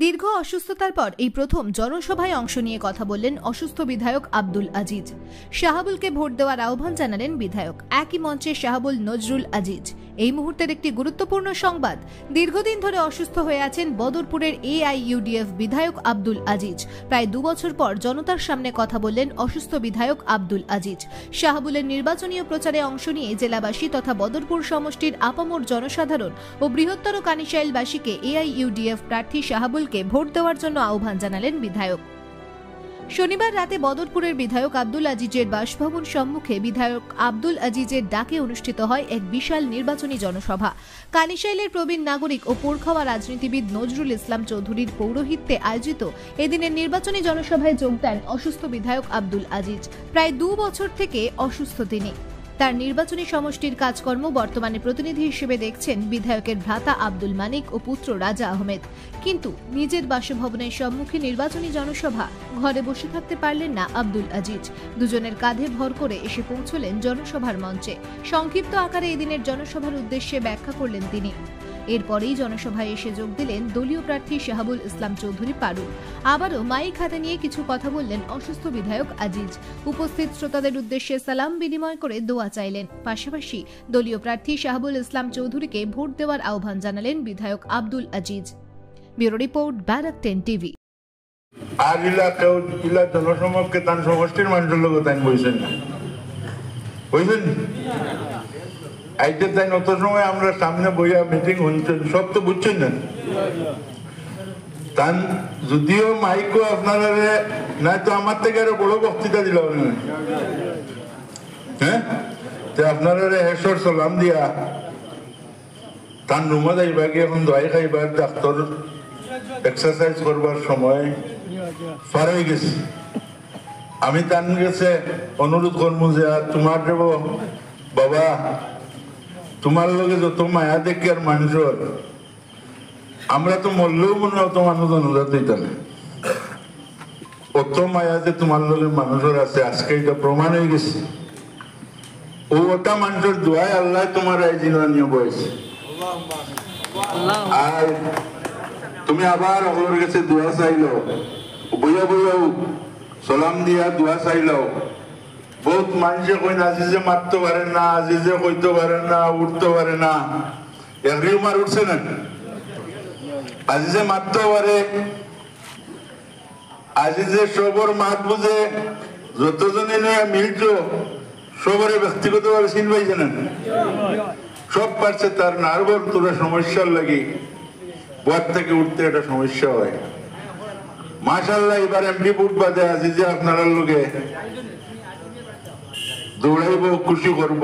দীর্ঘ অসুস্থতার পর এই প্রথম জনসভায় অংশ নিয়ে কথা বললেন অসুস্থ বিধায়ক আব্দুল আজিজ। শাহাবুলকে ভোট দেওয়ার আহ্বান জানালেন বিধায়ক। একই মঞ্চে শাহাবুল নজরুল আজিজ। এই মুহূর্তের একটি গুরুত্বপূর্ণ সংবাদ, দীর্ঘদিন ধরে অসুস্থ হয়ে আছেন বদরপুরের AIUDF বিধায়ক আব্দুল আজিজ। প্রায় 2 বছর পর জনতার সামনে কথা বললেন অসুস্থ বিধায়ক আব্দুল আজিজ। শাহাবুলের নির্বাচনী প্রচারে অংশ নিয়ে জেলাবাসী তথা বদরপুর সমষ্টির আপামর জনসাধারণ ও বৃহত্তর কানিশাইলবাসীকে AIUDF প্রার্থী শাহাবুলকে ভোট দেওয়ার জন্য আহ্বান জানালেন বিধায়ক। শনিবার রাতে বদরপুরের বিধায়ক আব্দুল আজিজের বাসভবন সম্মুখে বিধায়ক আব্দুল আজিজের ডাকে অনুষ্ঠিত হয় এক বিশাল নির্বাচনী জনসভা। কানিশাইলের প্রবীণ নাগরিক ও পোরখাওয়া রাজনীতিবিদ নজরুল ইসলাম চৌধুরীর পৌরোহিত্যে আয়োজিত এদিনের নির্বাচনী জনসভায় যোগ দেন অসুস্থ বিধায়ক আব্দুল আজিজ। প্রায় 2 বছর থেকে অসুস্থ তিনি। তার নির্বাচনী সমষ্টির কাজকর্ম বর্তমানে প্রতিনিধি হিসেবে দেখছেন বিধায়কের ভ্রাতা আব্দুল মানিক ও পুত্র রাজা আহমেদ। কিন্তু নিজের বাসভবনের সম্মুখে নির্বাচনী জনসভা, ঘরে বসে থাকতে পারলেন না আব্দুল আজিজ। দুজনের কাঁধে ভর করে এসে পৌঁছলেন জনসভার মঞ্চে। সংক্ষিপ্ত আকারে এদিনের জনসভার উদ্দেশ্যে ব্যাখ্যা করলেন তিনি। এরপরেই জনসভায় এসে যোগ দিলেন দলীয় প্রার্থী শাহাবুল ইসলাম চৌধুরী পারুল। আবারও মাইক হাতে নিয়ে কিছু কথা বললেন অসুস্থ বিধায়ক আজিজ। উপস্থিত শ্রোতাদের উদ্দেশ্যে সালাম বিনিময় করে দোয়া চাইলেন। পাশাপাশি দলীয় প্রার্থী শাহাবুল ইসলাম চৌধুরীকে ভোট দেওয়ার আহ্বান জানালেন বিধায়ক Abdul Aziz. Bureau report, Barak 10 TV. আর কেউ জনসমক্ষে তার সমষ্টির মানুষের লোক তাই বলছেন না, বুঝলেন? আইতে তাই অত সময় আমরা সামনে বইয়া মিটিং হচ্ছেন, সব তো বুঝছেন না। তান যদিও মাইকও আপনারা নাই তো আমার থেকে আরো বড় বক্তৃতা দিল, হ্যাঁ, আপনারা হেসর সালাম দিয়া তান রুমা যাইবা গিয়ে এখন দোয়াই খাইবার, ডাক্তার এক্সারসাইজ করবার সময় পার হয়ে গেছি। আমি তান গেছে অনুরোধ করবো যে তোমার দেব বাবা, তোমার লগে যত মায়া দেখি আর মানুষের, আমরা তো মরলেও মনে অত মানুষ অনুরোধ দিতাম না। অত মায়া যে তোমার লগে মানুষের আছে, আজকে এটা প্রমাণ হয়ে গেছে। ও ওটা মানুষের দোয়ায় আল্লাহ তোমার এই জীবনীয় বয়সে। আর তুমি আবার ওর কাছে দোয়া চাইলো, বইয়া বইয়াও সালাম দিয়া দোয়া চাইলো। বহুত মানুষে কই না, আজিজে মারতে পারে না, আজিজে কইতে পারে না, উঠতে পারে না। একদিন মার উঠছে না, আজিজে মারতে পারে। আজিজে সবর মাত বুঝে যতজনে নিয়ে মিলছ সবরে ব্যক্তিগতভাবে চিন পাইছে না, সব পারছে। তার নার্ভর তোরা সমস্যার লাগে বয়ার থেকে উঠতে একটা সমস্যা হয়। মাশাআল্লাহ এবার এমডি বুট বাদে আজিজে আপনারা লোকে দৌড়াইব, খুশি করব,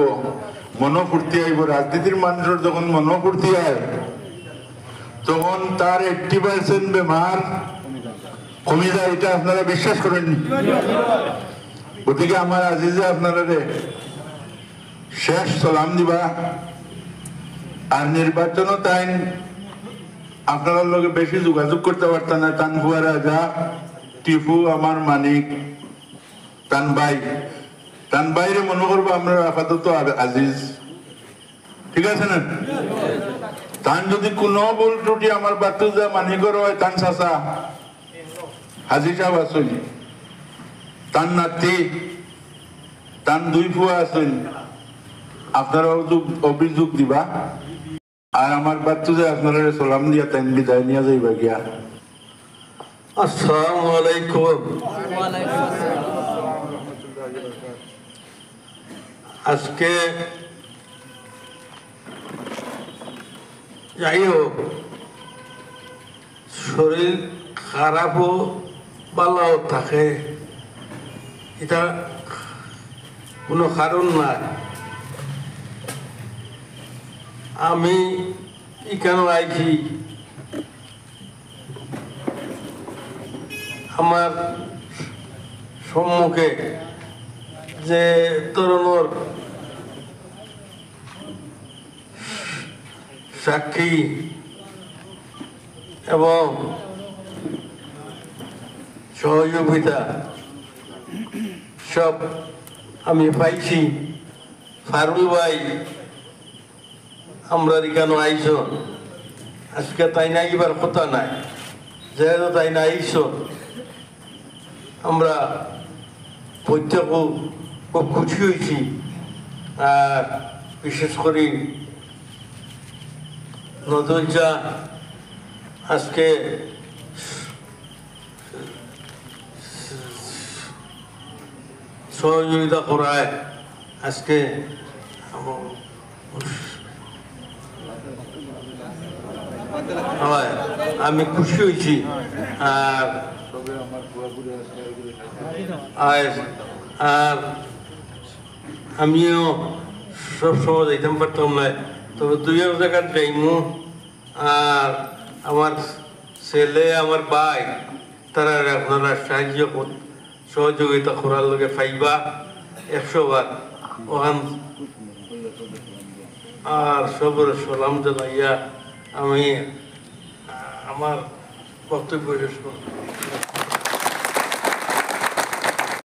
মনোফূর্তি আইব। রাজনীতির মানুষের যখন মনোফূর্তি আয় তখন তার 80% বেমার কমে যায়, এটা আপনারা বিশ্বাস করেননি। গতিকে আমার আজিজে আপনারা শেষ সালাম দিবা। আর নির্বাচনও তাই আপনার লগে বেশি যোগাযোগ করতে পারত না। তান ভুয়া রাজা, টিপু, আমার মানিক, তান ভাই, তান বাইরে মনে করবো আমরা আপাতত আজিজ, ঠিক আছে না? তান যদি কোনো ভুল ত্রুটি আমার বাতু যা মানিকর হয়, তান চাচা হাজি সাহেব আসুন, তান নাতি, তান 2 ফুয়া আসুন, আপনারা অভিযোগ দিবা। আর আমার বাচ্চা যে আপনারা সালাম দিয়া তাই বিদায় নিয়ে যাইবা গিয়া। আসসালামু আলাইকুম। আজকে যাই হোক, শরীর খারাপও ভালোও থাকে, এটা কোনো কারণ নাই। আমি এখানে আইছি আমার সম্মুখে যে ধরনের সাক্ষী এবং সহযোগিতা সব আমি পাইছি। ফারুল ভাই আমরা এখানে আইস, আজকে তাই না এবার কথা নাই, যেহেতু তাই না আইস আমরা প্রত্যেক খুব খুশি হয়েছি। আর বিশেষ করে নদুলজা আজকে সহযোগিতা করায় আজকে আমি খুশি হয়েছি। আর আর আমিও সবসময় যাইতাম পারতাম না, তবে দুই এক জায়গার যাইমু। আর আমার ছেলে আমার ভাই তারা আপনারা সাহায্য সহযোগিতা করার লগে পাইবা 100 বার ওখান। আর সবর সালাম জানাইয়া আমি আমার বক্তব্য শেষ করব।